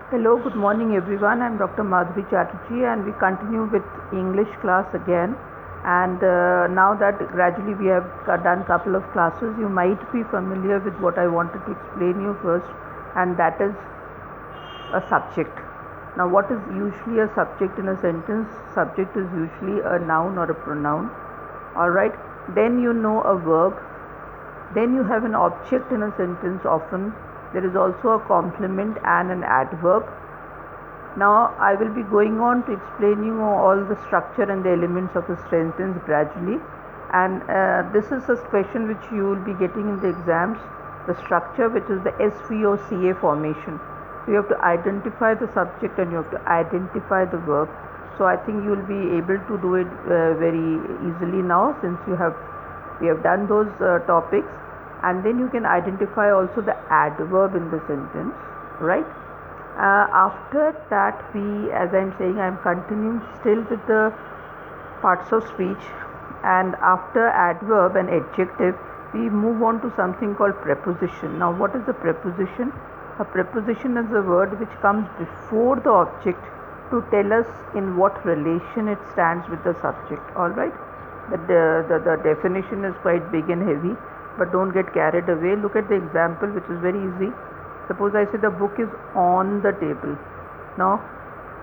Hello, good morning everyone. I'm Dr. Madhuri Chatterjee and we continue with English class again. And now that gradually we have done couple of classes, you might be familiar with what I wanted to explain you first, and that is a subject. Now, what is usually a subject in a sentence? Subject is usually a noun or a pronoun. Alright, then you know a verb, then you have an object in a sentence often. There is also a complement and an adverb. Now I will be going on to explain you all the structure and the elements of a sentence gradually, and this is a question which you will be getting in the exams, the structure, which is the SVOCA formation. So you have to identify the subject and you have to identify the verb. So I think you will be able to do it very easily now, since we have done those topics. And then you can identify also the adverb in the sentence, right? After that, as I'm saying, I'm continuing still with the parts of speech, and after adverb and adjective, we move on to something called preposition. Now, what is a preposition? A preposition is a word which comes before the object to tell us in what relation it stands with the subject. All right. The definition is quite big and heavy, but don't get carried away. Look at the example, which is very easy. Suppose I say the book is on the table. Now,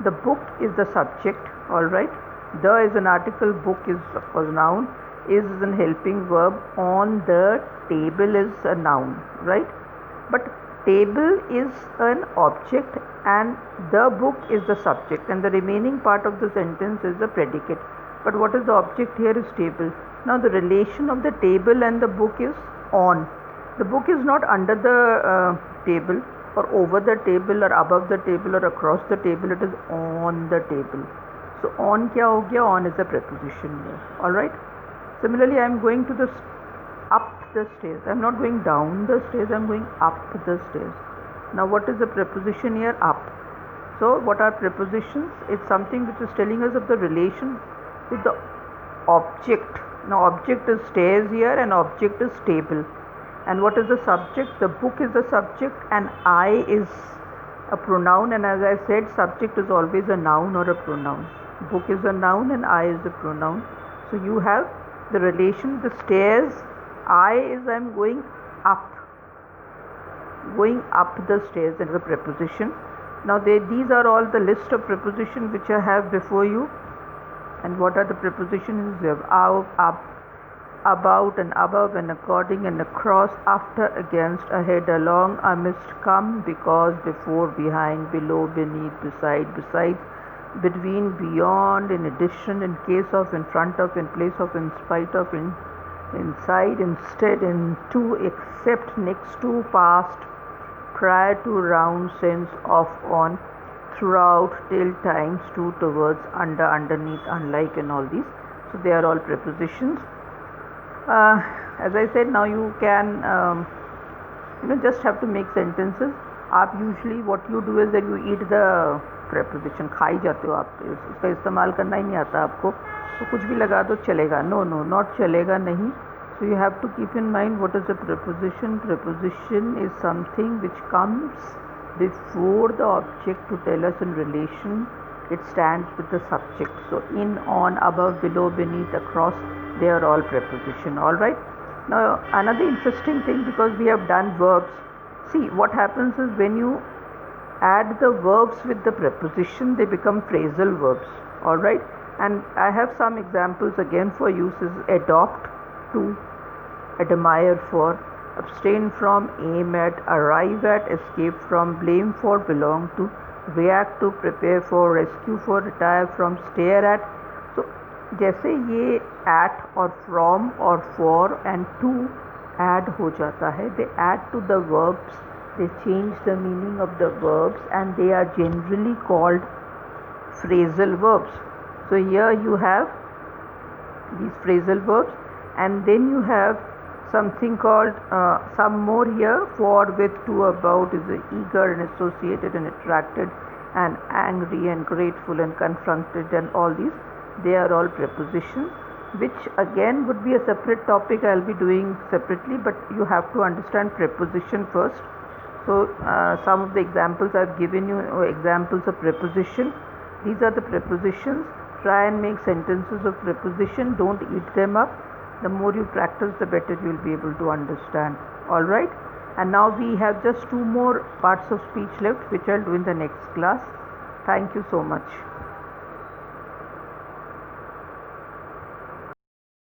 the book is the subject, alright. The is an article, book is of course noun, is an helping verb, on the table is a noun, right? But table is an object and the book is the subject, and the remaining part of the sentence is the predicate. But what is the object here is table. Now the relation of the table and the book is on. The book is not under the table or over the table or above the table or across the table, it is on the table. So on kya ho gaya? On is a preposition here. Alright. Similarly, I am going to up the stairs. I am not going down the stairs, I am going up the stairs. Now what is the preposition here? Up. So what are prepositions? It's something which is telling us of the relation with the object. Now object is stairs here and object is table. And what is the subject? The book is the subject and I is a pronoun, and as I said, subject is always a noun or a pronoun. Book is a noun and I is a pronoun. So you have the relation, the stairs, I'm going up the stairs is a preposition. Now these are all the list of prepositions which I have before you. And what are the prepositions? You have out, up, about and above and according and across, after, against, ahead, along, amidst, come, because, before, behind, below, beneath, beside, besides, between, beyond, in addition, in case of, in front of, in place of, in spite of, inside, instead, into, except, next to, past, prior to, round, since, off, on, throughout, till, times, to, towards, under, underneath, unlike, and all these. So they are all prepositions. As I said, now you can just have to make sentences. आप usually what you do is that you eat the preposition. खा ही जाते हो आप, इसका इस्तेमाल करना ही नहीं आता आपको, तो कुछ भी लगा दो चलेगा. No, not चलेगा नहीं. So you have to keep in mind what is a preposition. Preposition is something which comes before the object to tell us in relation. It stands with the subject. So in, on, above, below, beneath, across, they are all preposition. Alright. Now another interesting thing, because we have done verbs, see what happens is when you add the verbs with the preposition, they become phrasal verbs. Alright. And I have some examples again for use. Is adopt, to, admire, for, abstain from, aim at, arrive at, escape from, blame for, belong to, react to, prepare for, rescue for, retire from, stare at. So जैसे ये at और from और for and to add हो जाता है, they add to the verbs, they change the meaning of the verbs, and they are generally called phrasal verbs. So here you have these phrasal verbs, and then you have something called some more here. For, with, to, about is eager and associated and attracted and angry and grateful and confronted and all these. They are all prepositions, which again would be a separate topic I'll be doing separately, but you have to understand preposition first. So some of the examples I've given you are examples of preposition. These are the prepositions. Try and make sentences of preposition. Don't eat them up. The more you practice, the better you will be able to understand. Alright? And now we have just 2 more parts of speech left, which I'll do in the next class. Thank you so much.